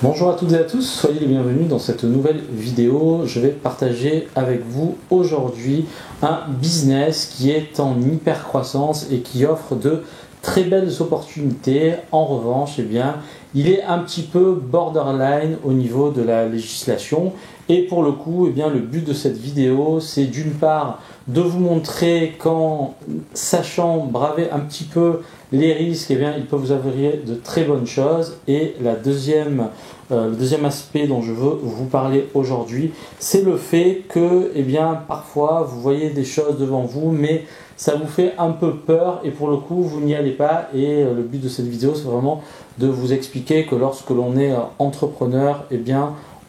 Bonjour à toutes et à tous, soyez les bienvenus dans cette nouvelle vidéo. Je vais partager avec vous aujourd'hui un business qui est en hyper croissance et qui offre de très belles opportunités. En revanche, il est un petit peu borderline au niveau de la législation. Et pour le coup, le but de cette vidéo, c'est d'une part de vous montrer qu'en sachant braver un petit peu les risques, il peut vous ouvrir de très bonnes choses. Et le deuxième aspect dont je veux vous parler aujourd'hui, c'est le fait que parfois vous voyez des choses devant vous, mais ça vous fait un peu peur et pour le coup vous n'y allez pas. Et le but de cette vidéo, c'est vraiment de vous expliquer que lorsque l'on est entrepreneur,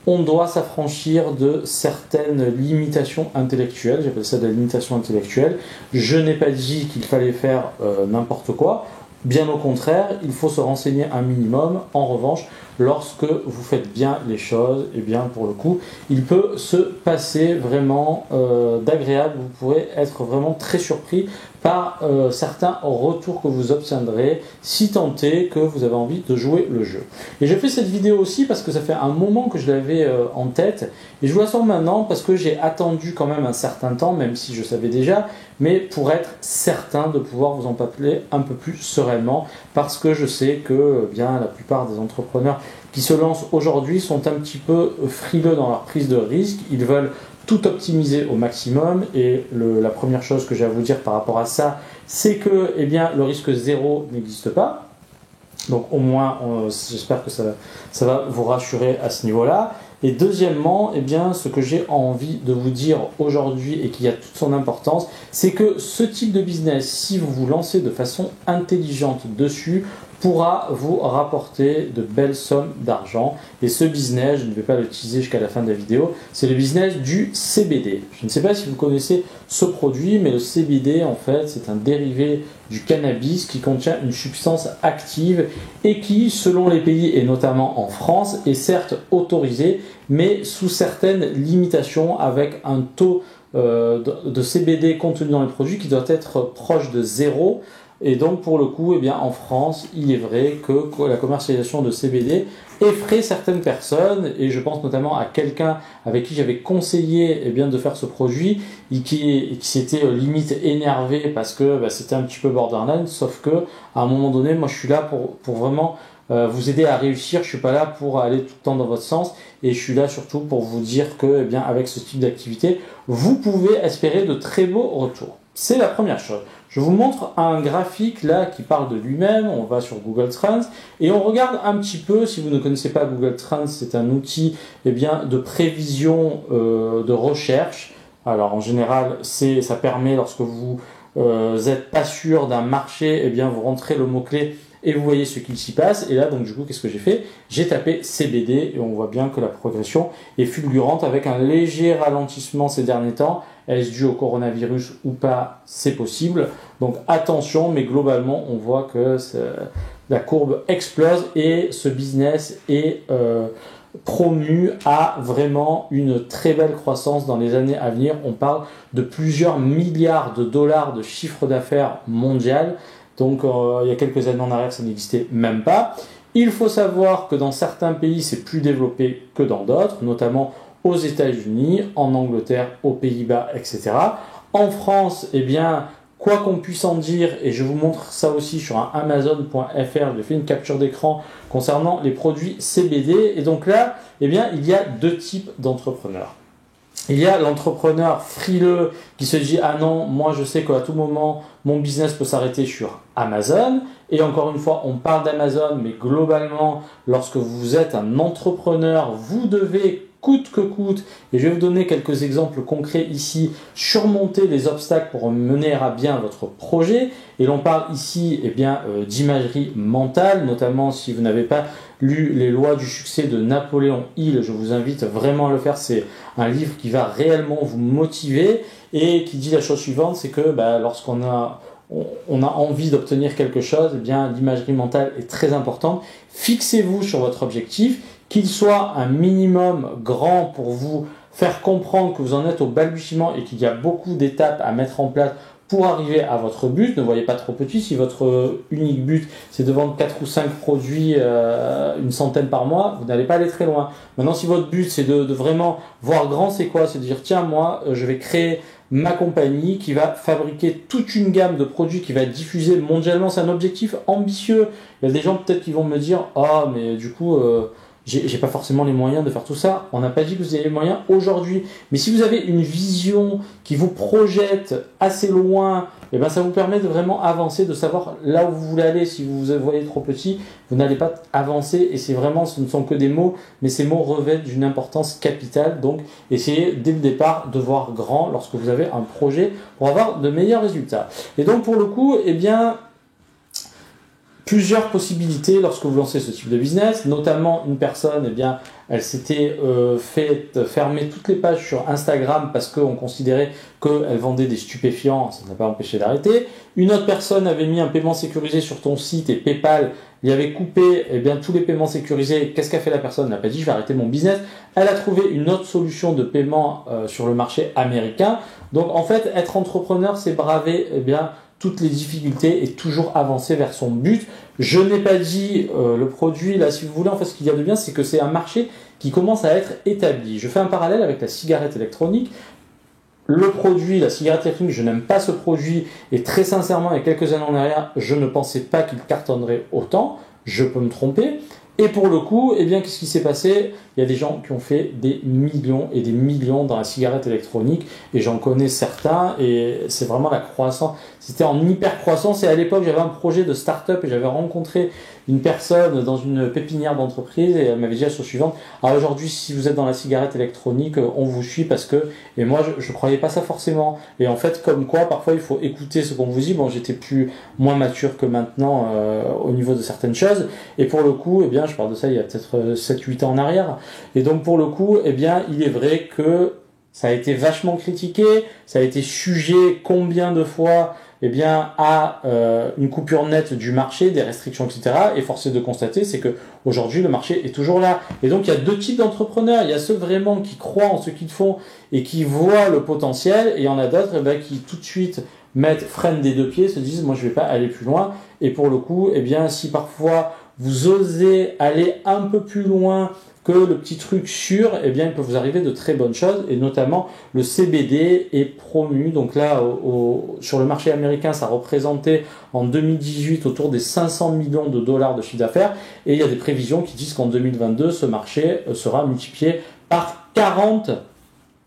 on doit s'affranchir de certaines limitations intellectuelles. J'appelle ça de la limitation intellectuelle. Je n'ai pas dit qu'il fallait faire n'importe quoi. Bien au contraire, il faut se renseigner un minimum. En revanche, lorsque vous faites bien les choses, pour le coup, il peut se passer vraiment d'agréable. Vous pourrez être vraiment très surpris par certains retours que vous obtiendrez si tant est que vous avez envie de jouer le jeu. Et je fais cette vidéo aussi parce que ça fait un moment que je l'avais en tête et je vous la sors maintenant parce que j'ai attendu quand même un certain temps, même si je savais déjà, mais pour être certain de pouvoir vous en parler un peu plus sereinement parce que je sais que la plupart des entrepreneurs qui se lancent aujourd'hui sont un petit peu frileux dans leur prise de risque. Ils veulent tout optimiser au maximum et la première chose que j'ai à vous dire par rapport à ça, c'est que le risque zéro n'existe pas. Donc au moins, j'espère que ça va vous rassurer à ce niveau-là. Et deuxièmement, ce que j'ai envie de vous dire aujourd'hui et qui a toute son importance, c'est que ce type de business, si vous vous lancez de façon intelligente dessus, pourra vous rapporter de belles sommes d'argent. Et ce business, je ne vais pas le teaser jusqu'à la fin de la vidéo, c'est le business du CBD. Je ne sais pas si vous connaissez ce produit, mais le CBD, en fait, c'est un dérivé du cannabis qui contient une substance active et qui, selon les pays et notamment en France, est certes autorisé, mais sous certaines limitations avec un taux de CBD contenu dans le produit qui doit être proche de 0. Et donc pour le coup, en France, il est vrai que la commercialisation de CBD effraie certaines personnes, et je pense notamment à quelqu'un avec qui j'avais conseillé de faire ce produit et qui s'était limite énervé parce que c'était un petit peu borderline, sauf que à un moment donné, moi je suis là pour vraiment vous aider à réussir. Je suis pas là pour aller tout le temps dans votre sens et je suis là surtout pour vous dire que avec ce type d'activité, vous pouvez espérer de très beaux retours. C'est la première chose. Je vous montre un graphique là qui parle de lui-même. On va sur Google Trends et on regarde un petit peu. Si vous ne connaissez pas Google Trends, c'est un outil de prévision de recherche. Alors en général, ça permet lorsque vous n'êtes pas sûr d'un marché, vous rentrez le mot-clé et vous voyez ce qu'il s'y passe. Et là, donc du coup, qu'est-ce que j'ai fait? J'ai tapé CBD et on voit bien que la progression est fulgurante avec un léger ralentissement ces derniers temps. Est-ce dû au coronavirus ou pas? C'est possible. Donc attention, mais globalement, on voit que la courbe explose et ce business est promu à vraiment une très belle croissance dans les années à venir. On parle de plusieurs milliards de dollars de chiffre d'affaires mondial. Donc il y a quelques années en arrière, ça n'existait même pas. Il faut savoir que dans certains pays, c'est plus développé que dans d'autres, notamment aux États-Unis, en Angleterre, aux Pays-Bas, etc. En France, quoi qu'on puisse en dire, et je vous montre ça aussi sur un Amazon.fr, j'ai fait une capture d'écran concernant les produits CBD. Et donc là, il y a deux types d'entrepreneurs. Il y a l'entrepreneur frileux qui se dit « Ah non, moi je sais qu'à tout moment, mon business peut s'arrêter sur Amazon. » Et encore une fois, on parle d'Amazon, mais globalement, lorsque vous êtes un entrepreneur, vous devez coûte que coûte, et je vais vous donner quelques exemples concrets ici, surmonter les obstacles pour mener à bien votre projet. Et l'on parle ici d'imagerie mentale, notamment si vous n'avez pas lu Les lois du succès de Napoléon Hill, je vous invite vraiment à le faire. C'est un livre qui va réellement vous motiver et qui dit la chose suivante, c'est que lorsqu'on a envie d'obtenir quelque chose, l'imagerie mentale est très importante. Fixez-vous sur votre objectif, qu'il soit un minimum grand pour vous faire comprendre que vous en êtes au balbutiement et qu'il y a beaucoup d'étapes à mettre en place pour arriver à votre but. Ne voyez pas trop petit. Si votre unique but, c'est de vendre 4 ou 5 produits, une centaine par mois, vous n'allez pas aller très loin. Maintenant, si votre but, c'est de vraiment voir grand, c'est quoi? C'est de dire, tiens, moi, je vais créer ma compagnie qui va fabriquer toute une gamme de produits qui va être diffusée mondialement. C'est un objectif ambitieux. Il y a des gens peut-être qui vont me dire, ah, mais du coup, j'ai pas forcément les moyens de faire tout ça. On n'a pas dit que vous avez les moyens aujourd'hui. Mais si vous avez une vision qui vous projette assez loin, eh ben ça vous permet de vraiment avancer, de savoir là où vous voulez aller. Si vous vous voyez trop petit, vous n'allez pas avancer. Et c'est vraiment, ce ne sont que des mots, mais ces mots revêtent d'une importance capitale. Donc, essayez dès le départ de voir grand lorsque vous avez un projet pour avoir de meilleurs résultats. Et donc, pour le coup, eh bien, plusieurs possibilités lorsque vous lancez ce type de business, notamment une personne, eh bien, elle s'était fait fermer toutes les pages sur Instagram parce qu'on considérait qu'elle vendait des stupéfiants, ça n'a pas empêché d'arrêter. Une autre personne avait mis un paiement sécurisé sur ton site et PayPal il avait coupé eh bien, tous les paiements sécurisés. Qu'est-ce qu'a fait la personne? Elle n'a pas dit je vais arrêter mon business. Elle a trouvé une autre solution de paiement sur le marché américain. Donc en fait, être entrepreneur, c'est braver eh bien, toutes les difficultés et toujours avancer vers son but. Je n'ai pas dit le produit, là, si vous voulez, en fait, ce qu'il y a de bien, c'est que c'est un marché qui commence à être établi. Je fais un parallèle avec la cigarette électronique. Le produit, la cigarette électronique, je n'aime pas ce produit et très sincèrement, il y a quelques années en arrière, je ne pensais pas qu'il cartonnerait autant. Je peux me tromper. Et pour le coup, eh bien, qu'est-ce qui s'est passé? Il y a des gens qui ont fait des millions et des millions dans la cigarette électronique et j'en connais certains et c'est vraiment la croissance. C'était en hyper croissance et à l'époque, j'avais un projet de start-up et j'avais rencontré une personne dans une pépinière d'entreprise et elle m'avait dit la chose suivante. Alors aujourd'hui, si vous êtes dans la cigarette électronique, on vous suit parce que... Et moi, je croyais pas ça forcément. Et en fait, comme quoi, parfois, il faut écouter ce qu'on vous dit. Bon, j'étais moins mature que maintenant au niveau de certaines choses. Et pour le coup, eh bien, je parle de ça il y a peut-être 7-8 ans en arrière. Et donc, pour le coup, eh bien, il est vrai que ça a été vachement critiqué. Ça a été sujet combien de fois eh bien, à une coupure nette du marché, des restrictions, etc. Et force est de constater, c'est que aujourd'hui le marché est toujours là. Et donc, il y a deux types d'entrepreneurs. Il y a ceux vraiment qui croient en ce qu'ils font et qui voient le potentiel. Et il y en a d'autres eh bien, qui tout de suite freinent des deux pieds, se disent, moi, je vais pas aller plus loin. Et pour le coup, eh bien, si parfois vous osez aller un peu plus loin que le petit truc sûr, eh bien, il peut vous arriver de très bonnes choses, et notamment le CBD est promu. Donc là, sur le marché américain, ça représentait en 2018 autour des 500 millions de dollars de chiffre d'affaires, et il y a des prévisions qui disent qu'en 2022, ce marché sera multiplié par 40.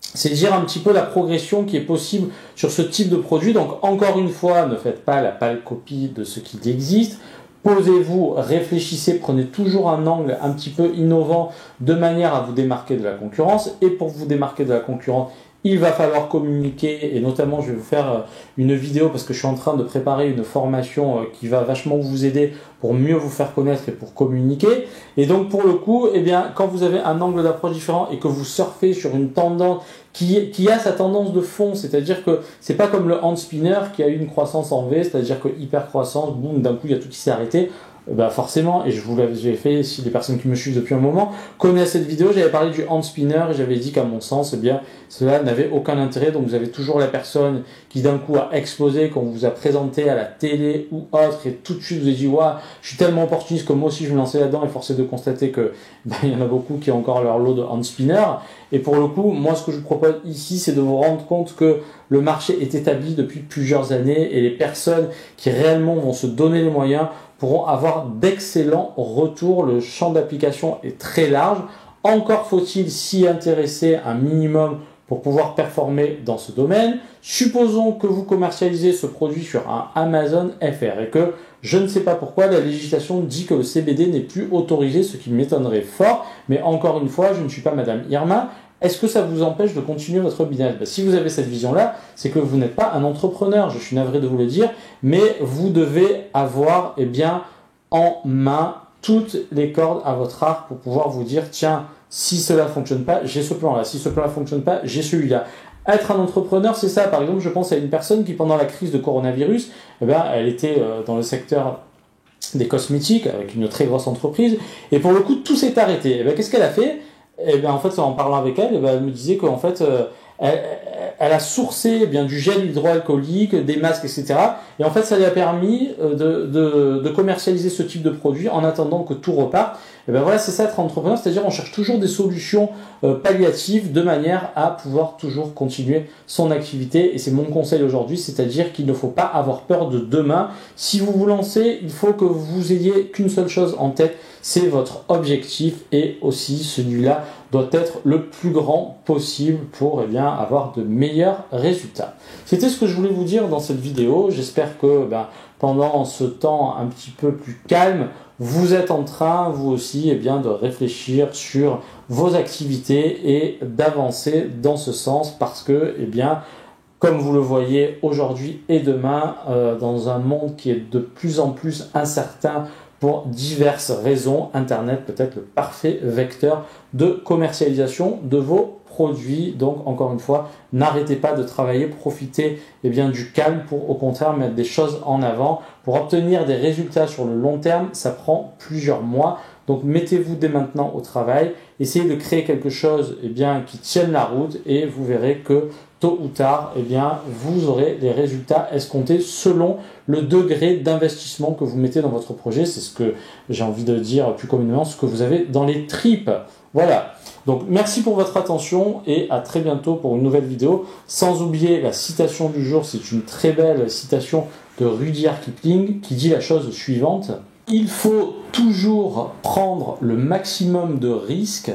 C'est dire un petit peu la progression qui est possible sur ce type de produit. Donc encore une fois, ne faites pas la pâle copie de ce qui existe. Posez-vous, réfléchissez, prenez toujours un angle un petit peu innovant de manière à vous démarquer de la concurrence. Et pour vous démarquer de la concurrence, il va falloir communiquer et notamment je vais vous faire une vidéo parce que je suis en train de préparer une formation qui va vachement vous aider pour mieux vous faire connaître et pour communiquer. Et donc pour le coup, eh bien, quand vous avez un angle d'approche différent et que vous surfez sur une tendance qui a sa tendance de fond, c'est-à-dire que c'est pas comme le hand spinner qui a eu une croissance en V, c'est-à-dire que hyper croissance, boum, d'un coup il y a tout qui s'est arrêté. Bah forcément, et je vous l'avais fait, si les personnes qui me suivent depuis un moment connaissent cette vidéo, j'avais parlé du hand spinner et j'avais dit qu'à mon sens, eh bien, cela n'avait aucun intérêt. Donc vous avez toujours la personne qui d'un coup a explosé, qu'on vous a présenté à la télé ou autre, et tout de suite vous avez dit, waouh, je suis tellement opportuniste que moi aussi je me lançais là-dedans, et force est de constater que il y en a beaucoup qui ont encore leur lot de hand spinner. Et pour le coup, moi ce que je vous propose ici, c'est de vous rendre compte que le marché est établi depuis plusieurs années et les personnes qui réellement vont se donner les moyens pourront avoir d'excellents retours. Le champ d'application est très large. Encore faut-il s'y intéresser un minimum pour pouvoir performer dans ce domaine. Supposons que vous commercialisez ce produit sur un Amazon FR et que je ne sais pas pourquoi la législation dit que le CBD n'est plus autorisé, ce qui m'étonnerait fort. Mais encore une fois, je ne suis pas Madame Irma. Est-ce que ça vous empêche de continuer votre business? Si vous avez cette vision-là, c'est que vous n'êtes pas un entrepreneur, je suis navré de vous le dire, mais vous devez avoir en main toutes les cordes à votre arc pour pouvoir vous dire, tiens, si cela ne fonctionne pas, j'ai ce plan-là, si ce plan ne fonctionne pas, j'ai celui-là. Être un entrepreneur, c'est ça. Par exemple, je pense à une personne qui, pendant la crise de coronavirus, elle était dans le secteur des cosmétiques avec une très grosse entreprise, et pour le coup, tout s'est arrêté. Qu'est-ce qu'elle a fait? En fait, en parlant avec elle, elle me disait qu'en fait, elle a sourcé eh bien du gel hydroalcoolique, des masques, etc. Et en fait, ça lui a permis de commercialiser ce type de produit en attendant que tout reparte. Et ben voilà, c'est ça être entrepreneur, c'est-à-dire on cherche toujours des solutions palliatives de manière à pouvoir toujours continuer son activité. Et c'est mon conseil aujourd'hui, c'est-à-dire qu'il ne faut pas avoir peur de demain. Si vous vous lancez, il faut que vous ayez qu'une seule chose en tête, c'est votre objectif, et aussi celui-là doit être le plus grand possible pour eh bien, avoir de meilleurs résultats. C'était ce que je voulais vous dire dans cette vidéo. J'espère que pendant ce temps un petit peu plus calme, vous êtes en train, vous aussi, eh bien, de réfléchir sur vos activités et d'avancer dans ce sens, parce que, eh bien, comme vous le voyez aujourd'hui et demain, dans un monde qui est de plus en plus incertain pour diverses raisons, Internet peut être le parfait vecteur de commercialisation de vos produits. Donc, encore une fois, n'arrêtez pas de travailler, profitez eh bien, du calme pour, au contraire, mettre des choses en avant. Pour obtenir des résultats sur le long terme, ça prend plusieurs mois. Donc, mettez-vous dès maintenant au travail. Essayez de créer quelque chose eh bien, qui tienne la route, et vous verrez que tôt ou tard, eh bien, vous aurez des résultats escomptés selon le degré d'investissement que vous mettez dans votre projet. C'est ce que j'ai envie de dire plus communément, ce que vous avez dans les tripes. Voilà. Donc, merci pour votre attention et à très bientôt pour une nouvelle vidéo. Sans oublier la citation du jour, c'est une très belle citation de Rudyard Kipling qui dit la chose suivante. Il faut toujours prendre le maximum de risques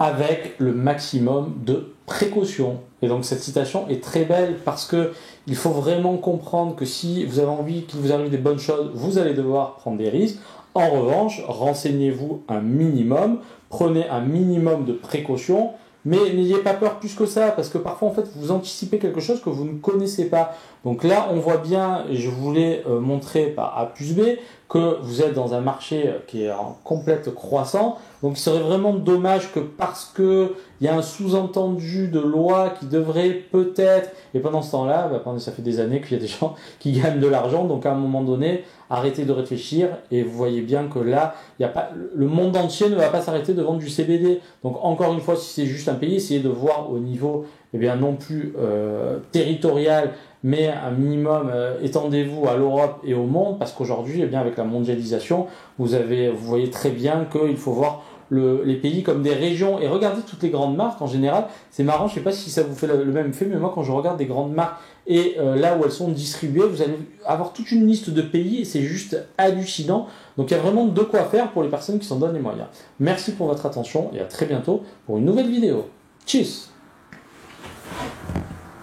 avec le maximum de précautions. Et donc cette citation est très belle parce que il faut vraiment comprendre que si vous avez envie qu'il vous arrive des bonnes choses, vous allez devoir prendre des risques. En revanche, renseignez-vous un minimum, prenez un minimum de précautions, mais n'ayez pas peur plus que ça, parce que parfois en fait vous anticipez quelque chose que vous ne connaissez pas. Donc là on voit bien, et je voulais montrer par A plus B, que vous êtes dans un marché qui est en complète croissance. Donc il serait vraiment dommage que parce que il y a un sous-entendu de loi qui devrait peut-être, et pendant ce temps-là, ça fait des années qu'il y a des gens qui gagnent de l'argent, donc à un moment donné, arrêtez de réfléchir, et vous voyez bien que là, il y a pas, le monde entier ne va pas s'arrêter de vendre du CBD. Donc encore une fois, si c'est juste un pays, essayez de voir au niveau, eh bien non plus territorial, mais un minimum, étendez-vous à l'Europe et au monde, parce qu'aujourd'hui, eh bien, avec la mondialisation, vous voyez très bien qu'il faut voir les pays comme des régions. Et regardez toutes les grandes marques en général, c'est marrant, je ne sais pas si ça vous fait le même effet, mais moi quand je regarde des grandes marques et là où elles sont distribuées, vous allez avoir toute une liste de pays et c'est juste hallucinant. Donc il y a vraiment de quoi faire pour les personnes qui s'en donnent les moyens. Merci pour votre attention et à très bientôt pour une nouvelle vidéo. Tchuss!